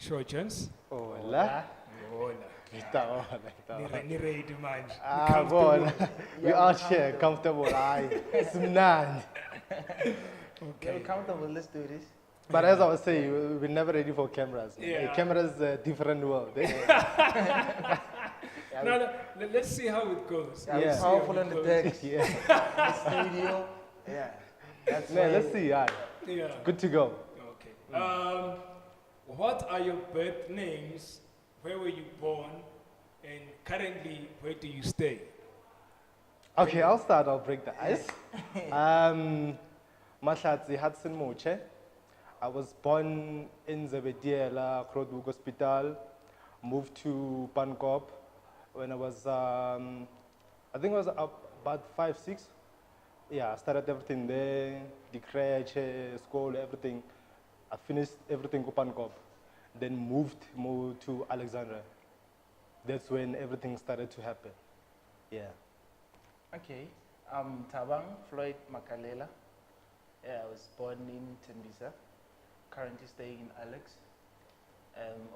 Sure, gents. Hola. Hola. Ni ready manje. Bona. We out here, comfortable. Aye. Simnandi. Okay. You're comfortable, let's do this. But as I was saying, we're never ready for cameras. Yeah. Cameras is a different world. No, let's see how it goes. Yeah, we're powerful on the decks. Yeah. The studio. Yeah. That's Man, let's see. Aye. Yeah. Good to go. Okay. What are your birth names? Where were you born? And currently, where do you stay? Okay, I'll start. I'll break the ice. Mahlatse Moche. I was born in Zebediela, Croydon Hospital. Moved to Pankop when I was, I think I was about 5, 6. Yeah, I started everything there, the crèche, school, everything. I finished everything in Pankop. Then moved to Alexandra. That's when everything started to happen. Yeah. Okay. I'm Thabang, Floyd Makalela. Yeah, I was born in Tembisa. Currently staying in Alex.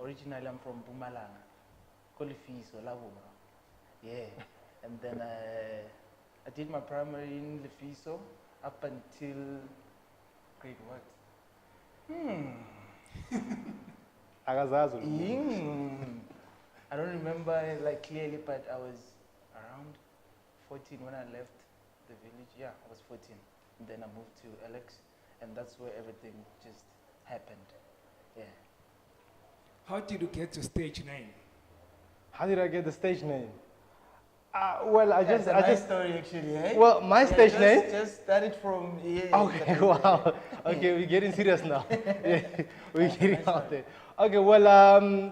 Originally I'm from Mpumalanga. Kolifiso, Lavuma. Yeah. And then I did my primary in Lefiso up until grade what? I don't remember like clearly, but I was around 14 when I left the village. Yeah, I was 14. And then I moved to Alex, and that's where everything just happened. Yeah. How did you get your stage name? How did I get the stage name? Well, I just story actually, eh? Well, my stage name. Just started from here. Okay, wow. Okay, we're getting serious now. Yeah, we're getting out there. Okay, well,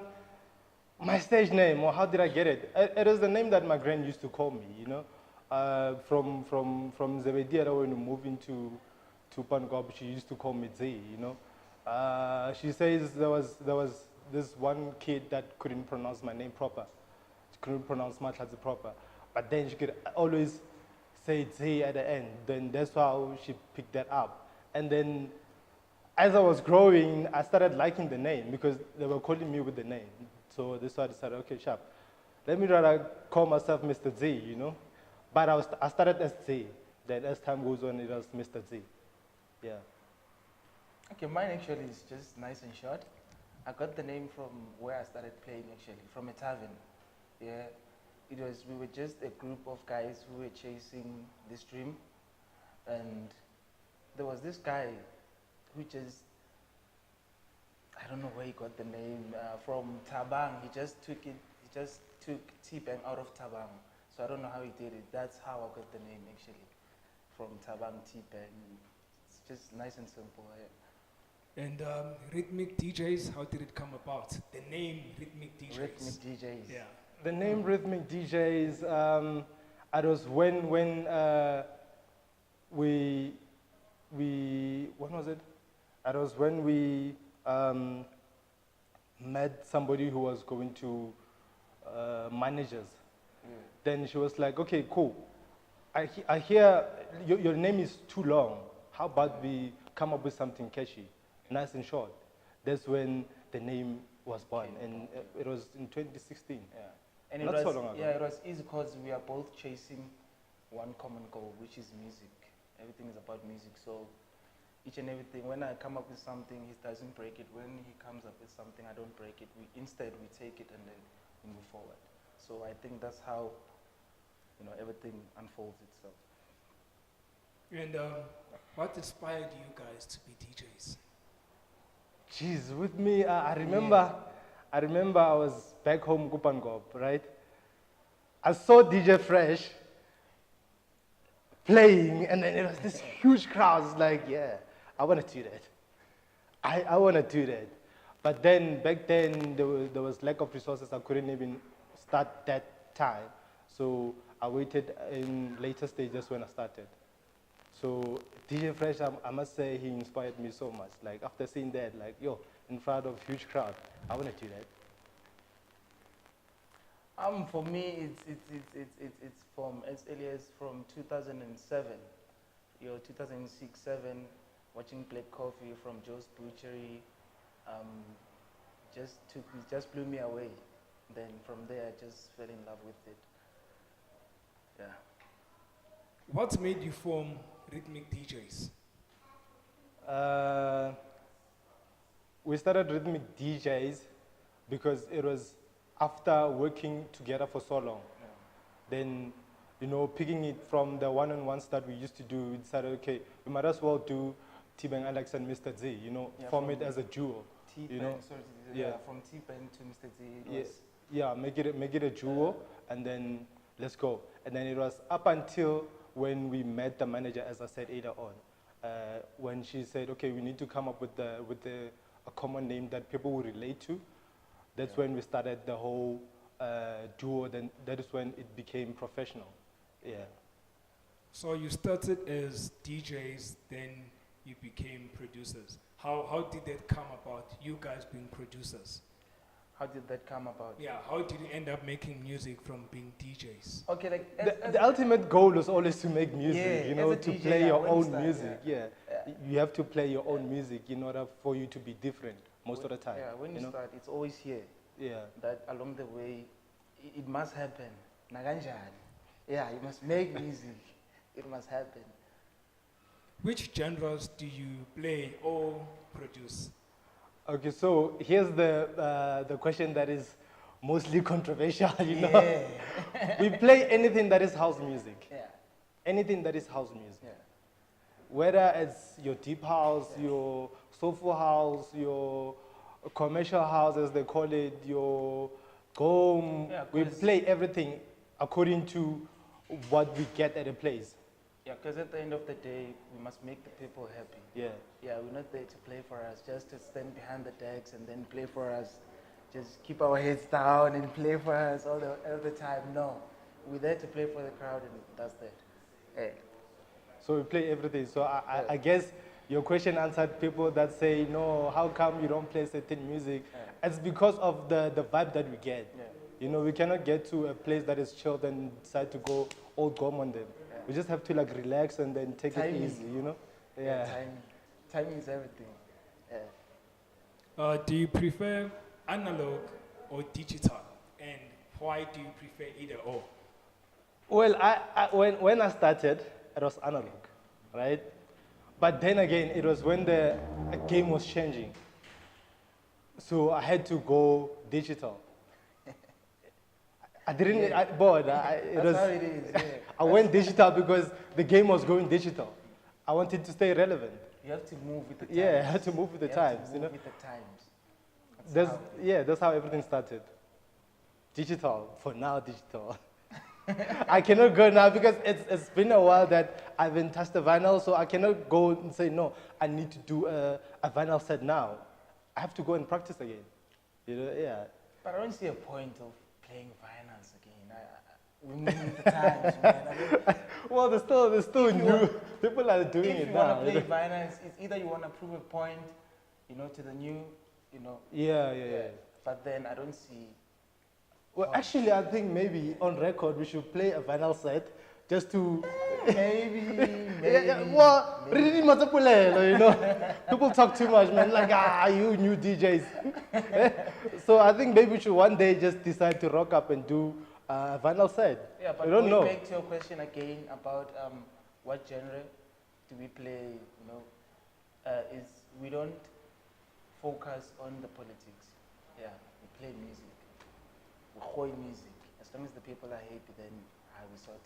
my stage name, or how did I get it? It was the name that my grand used to call me, you know. From Zebediela when we moved into Pankop, she used to call me Dzee, you know. She says there was this one kid that couldn't pronounce my name proper. She couldn't pronounce Mahlatse proper. But then she could always say Dzee at the end. Then that's how she picked that up. And then as I was growing, I started liking the name because they were calling me with the name. So that's why I decided, okay, sharp. Let me rather call myself Mr. Dzee, you know. But I started as Dzee. Then as time goes on, it was Mr. Dzee. Yeah. Okay, mine actually is just nice and short. I got the name from where I started playing actually, from a tavern. Yeah. We were just a group of guys who were chasing this dream. And there was this guy who just, I don't know where he got the name, from Thabang. He just took Thabang out of Thabang. So I don't know how he did it. That's how I got the name actually, from Thabang Thabang. It's just nice and simple. Yeah. And Rhythmique DJs, how did it come about? The name Rhythmique DJs. Rhythmique DJs. Yeah. The name Rhythmique DJs, it was when when was it? It was when we met somebody who was going to managers. Then she was like, okay, cool. I hear your name is too long. How about we come up with something catchy, nice and short? That's when the name was born, and it was in 2016. Yeah. And Not so long ago. Yeah, it was easy because we are both chasing one common goal, which is music. Everything is about music. So each and everything, when I come up with something, he doesn't break it. When he comes up with something, I don't break it. Instead, we take it and then we move forward. So I think that's how, you know, everything unfolds itself. And what inspired you guys to be DJs? Jeez, with me, I remember I was back home, Kupangop, right? I saw DJ Fresh playing, and then it was this huge crowd. It's like, yeah, I want to do that. I want to do that. But then, back then, there was lack of resources. I couldn't even start that time. So I waited in later stages when I started. So DJ Fresh, I must say, he inspired me so much. Like, after seeing that, like, yo, in front of huge crowd, I want to do that. For me, it's from as early as from 2007, 2006, 7, watching Black Coffee from Joe's Butchery, just blew me away. Then from there, I just fell in love with it. Yeah. What made you form Rhythmique DJs? We started Rhythmique DJs because it was after working together for so long. Yeah. Then, you know, picking it from the one-on-ones that we used to do, we decided, okay, we might as well do Thabang, Alexandra, Mr. Dzee, you know, Yeah, form from it as a duo. Thabang, You know? sorry, Yeah. from Thabang to Mr. Dzee. Yeah, yeah, make it a duo, and then let's go. And then it was up until when we met the manager, as I said earlier on, when she said, okay, we need to come up with a common name that people will relate to. That's when we started the whole duo. Then that is when it became professional. Yeah. So you started as DJs, then you became producers. How did that come about, you guys being producers? How did that come about? Yeah, how did you end up making music from being DJs? Okay, like The ultimate goal was always to make music, Yeah, you know, as a to DJ, play yeah, your when you own start, music. yeah. Yeah. Yeah. You have to play your own music in order for you to be different most of the time. Yeah, when you know? start, it's always here. Yeah. That along the way, it must happen. Naganjani. Yeah, you must make music. It must happen. Which genres do you play or produce? Okay, so here's the question that is mostly controversial, you know. Yeah. We play anything that is house music. Yeah. Anything that is house music. Yeah. Whether it's your deep house, your soulful house, your commercial house as they call it, your home, Yeah, we 'cause- play everything according to what we get at a place. Yeah, because at the end of the day, we must make the people happy. Yeah. Yeah, we're not there to play for us, just to stand behind the decks and then play for us. Just keep our heads down and play for us all the time. No, we're there to play for the crowd, and that's that. Hey. So we play everything. So Yeah. I guess your question answered people that say, no, how come you don't play certain music? Yeah. It's because of the vibe that we get. Yeah. You know, we cannot get to a place that is chilled and decide to go old gom on them. Yeah. We just have to like relax and then take Timing. it easy, you know? Yeah, timing is everything. Yeah. Do you prefer analog or digital? And why do you prefer either or? Well, when I started, it was analog, right? But then again, it was when the game was changing. So I had to go digital. I didn't, Yeah. it That's how it is. Yeah. I went digital because the game was going digital. I wanted to stay relevant. You have to move with the times. Yeah, I had to move with the You have to times, you move know. with the times. That's how everything started. Digital, for now digital. I cannot go now because it's been a while that I haven't touched the vinyl, so I cannot go and say, no, I need to do a vinyl set now. I have to go and practice again. You know, yeah. But I don't see a point of playing vinyls again. We move with the times, man. I mean, Well, there's still new, people are doing if it you now. want to you play know. vinyls, it's either you want to prove a point, you know, to the new, you know. Yeah. But then I don't see. Well, actually, I think maybe on record we should play a vinyl set just to. Maybe. Well, really matapulelo, you know. People talk too much, man. Like, you new DJs. So I think maybe we should one day just decide to rock up and do a vinyl set. Yeah, but I don't know. going back to your question again about what genre do we play, you know, is we don't focus on the politics. Yeah, we play music. We hoy music. As long as the people are happy, then we sorted.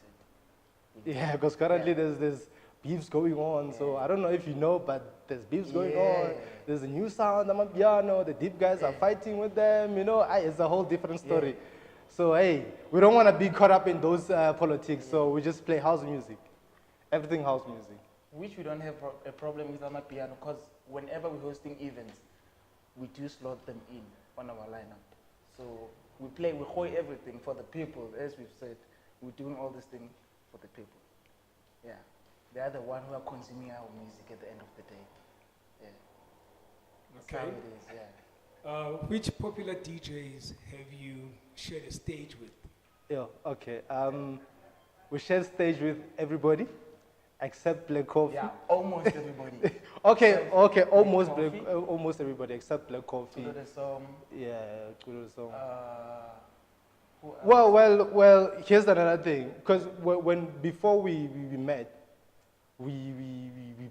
Yeah, because currently Yeah. there's beefs going on. So I don't know if you know, but there's beefs going on. Yeah. There's a new sound, Amapiano, the deep guys are Yeah. fighting with them, you know. It's a whole different story. So hey, we don't want to be caught up in those politics, so we just play house music. Everything house music. Which we don't have a problem with Amapiano, because whenever we're hosting events, we do slot them in on our lineup. So we hoy everything for the people, as we've said. We're doing all this thing for the people. Yeah. They are the one who are consuming our music at the end of the day. Yeah. That's how Okay. it is, yeah. Which popular DJs have you shared a stage with? Yeah, okay. We share stage with everybody. Except Black Coffee. Yeah, almost everybody. Okay, Except okay, Black almost Coffee. almost everybody except Black Coffee. Culoe De Song. Yeah, Culoe De Song. Who else? Well. Here's another thing, because when before we met, we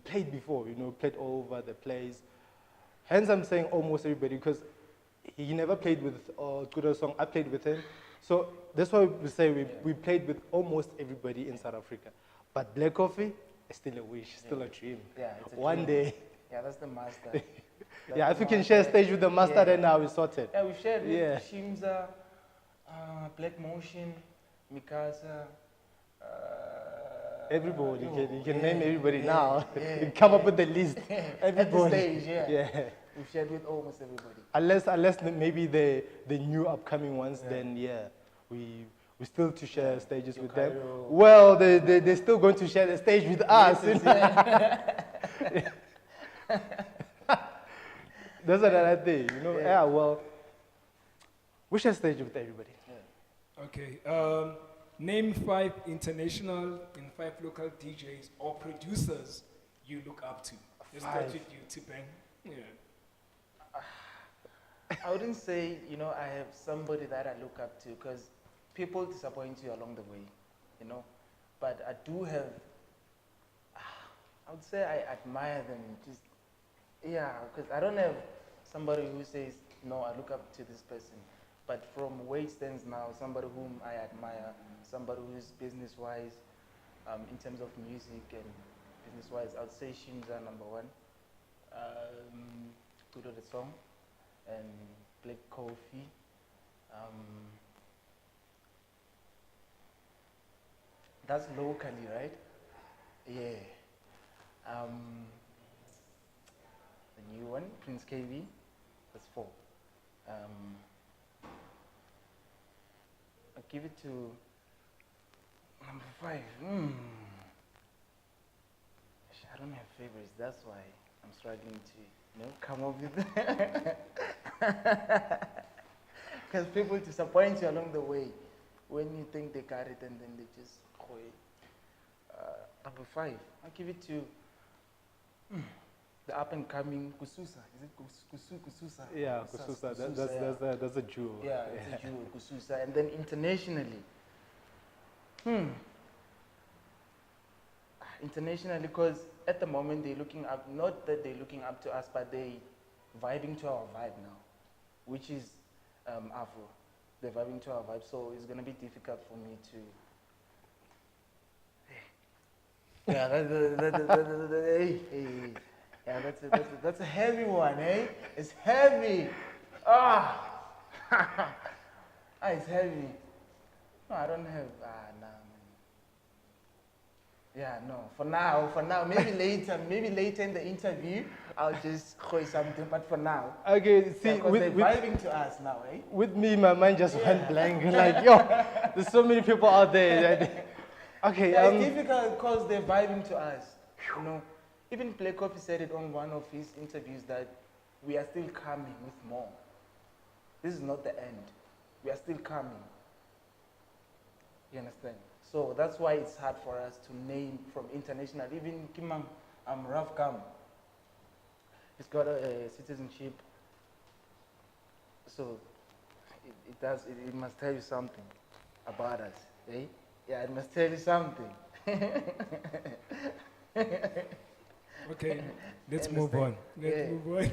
played before, you know, played all over the place. Hence, I'm saying almost everybody, because he never played with Culoe De Song. I played with him, so that's why we say we played with almost everybody in South Africa. But Black Coffee is still a wish, still a dream. Yeah, it's a One dream. day. Yeah, that's the master. Yeah, if you can share stage with the master, Yeah. then now we're sorted. Yeah, we've shared with Yeah. Shimza, Black Motion, Mikasa. Everybody, you can name yeah, everybody yeah, now. yeah, You come up with the list. At Everybody. the stage, yeah. Yeah. We've shared with almost everybody. Unless maybe the new upcoming ones, then yeah, we still to share stages with them. Cairo. Well, they're still going to share the stage with us. That's another thing, you know. Yeah, well, we share stage with everybody. Okay. Name 5 international and 5 local DJs or producers you look up to. Let's start 5. with you, Thabang. Yeah. I wouldn't say, you know, I have somebody that I look up to, because people disappoint you along the way, you know. But I do have, I would say I admire them, just, yeah, because I don't have somebody who says, no, I look up to this person. But from where it stands now, somebody whom I admire, somebody who's business-wise, in terms of music and business-wise, I would say Shimza #1, Culoe De Song, and Black Coffee. That's locally, right? Yeah. The new one, Prince KB, that's 4. I'll give it to number 5. I don't have favorites, that's why I'm struggling to, you know, come up with because people disappoint you along the way when you think they got it and then they just go away. Number 5, I'll give it to the up and coming Kususa. Is it Kususa? Yeah, Kususa. That's a jewel. Yeah, it's a jewel, Kususa. And then internationally, internationally, because at the moment they're looking up, not that they're looking up to us, but they vibing to our vibe now, which is Afro. They're vibing to our vibe, so it's gonna be difficult for me to. Yeah, yeah, that's a heavy one, eh? It's heavy. It's heavy. No, I don't have. Nah, man. Yeah, no. For now, maybe later in the interview, I'll just say something. But for now, Okay, see, because they're vibing to us now, eh? with me, my mind just went blank. Like, yo, there's so many people out there. Okay, Yeah, it's difficult because they're vibing to us. You know, even Black Coffee said it on one of his interviews that we are still coming with more. This is not the end. We are still coming. You understand? So that's why it's hard for us to name from international. Even Kimang Raf Kam, he's got a citizenship. So it must tell you something about us, eh? Yeah, it must tell you something. Okay, let's move on. Let's move on.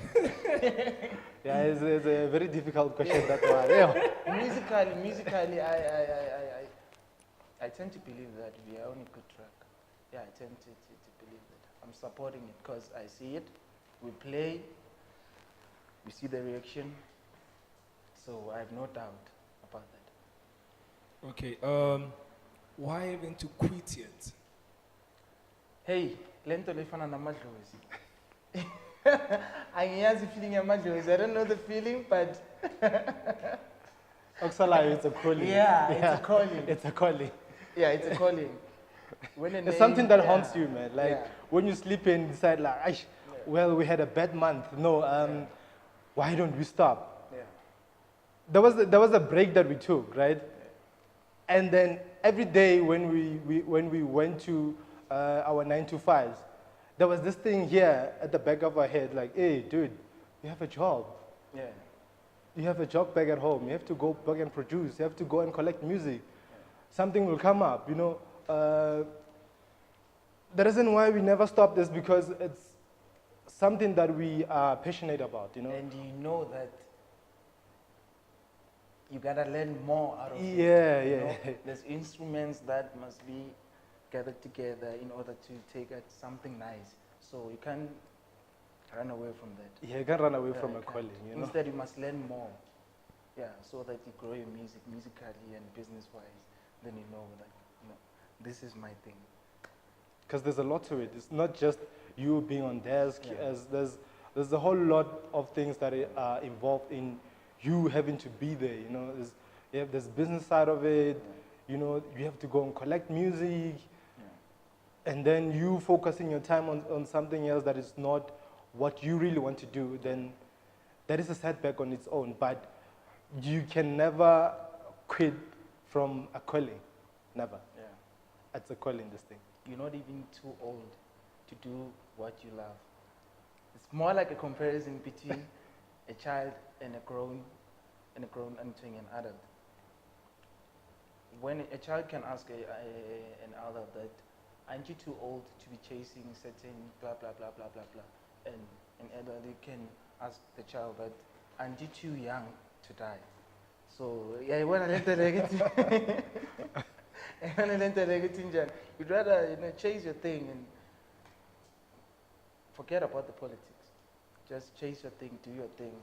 yeah, it's a very difficult question, that one. Yeah. Musically, I tend to believe that we are on a good track. Yeah, I tend to believe that. I'm supporting it because I see it. We play, we see the reaction. So I have no doubt about that. Okay, why haven't you quit yet? Hey, lento lefana namadlozi. Angiyazi feeling yamadlozi. I don't know the feeling, but Oksala, it's a calling. yeah, it's a calling. It's a calling. Yeah, it's a calling. When It's something that haunts you, man. Like when you sleep and decide, like, "Aish, well, we had a bad month. No, why don't we stop? Yeah. There was a break that we took, right? And then every day when we went to our 9 to 5s, there was this thing here at the back of our head, like, hey, dude, you have a job. Yeah. You have a job back at home. You have to go back and produce. You have to go and collect music. Something will come up, you know. The reason why we never stop this because it's something that we are passionate about, you know. And you know that you gotta learn more out of it. Yeah, you yeah. know? There's instruments that must be gathered together in order to take out something nice. So you can't run away from that. Yeah, you can't run away Yeah, from you a can't. calling, you know. Instead, you must learn more. Yeah, so that you grow your music musically and business-wise. Then you know that, you know, this is my thing. Because there's a lot to it. It's not just you being on desk. Yeah. As there's a whole lot of things that are involved in you having to be there. You know, there's business side of it. Yeah. You know, you have to go and collect music, Yeah. and then you focusing your time on something else that is not what you really want to do. Then that is a setback on its own. But you can never quit from a calling. Never. Yeah. It's a calling, this thing. You're not even too old to do what you love. It's more like a comparison between a child and a grown entering an adult. When a child can ask an adult that, aren't you too old to be chasing certain blah blah blah blah blah blah, and an adult can ask the child that, aren't you too young to die? So yeah, when I let the you'd rather, you know, chase your thing and forget about the politics. Just chase your thing, do your thing.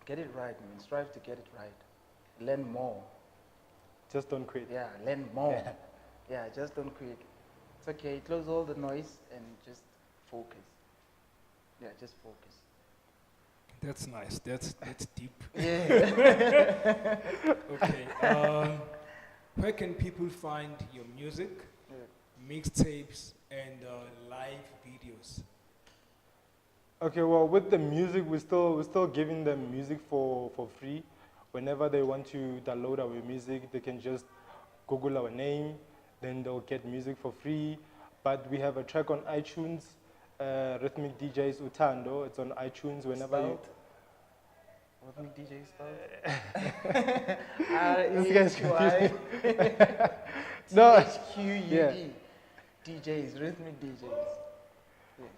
Get it right, man. Strive to get it right. Learn more. Just don't quit. Yeah, learn more. Yeah. Yeah, just don't quit. It's okay. Close all the noise and just focus. Yeah, just focus. That's nice. That's deep. Yeah. Okay. Where can people find your music, mixtapes, and live videos? Okay, well, with the music, we're still giving them music for free. Whenever they want to download our music, they can just Google our name, then they'll get music for free. But we have a track on iTunes, Rhythmique DJs Utando. It's on iTunes whenever you... Rhythmique DJs spelled? This guy's confused. No. No. THQUD. Yeah. DJs, Rhythmique DJs. Yes.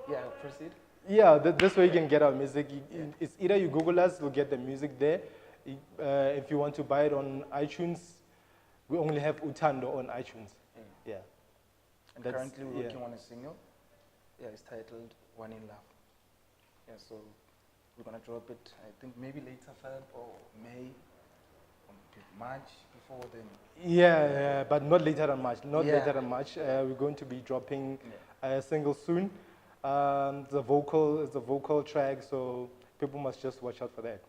Yeah, proceed. Yeah, this way you can get our music. It's either you Google us, you'll get the music there. If you want to buy it on iTunes, we only have Utando on iTunes. Yeah. And That's- currently we're yeah. working on a single. Yeah, it's titled One in Love. Yeah, so we're gonna drop it, I think maybe later Feb or May, or March before then. Yeah, but not later than March. Not Yeah. later than March. We're going to be dropping Yeah. a single soon. It's a vocal track, so people must just watch out for that.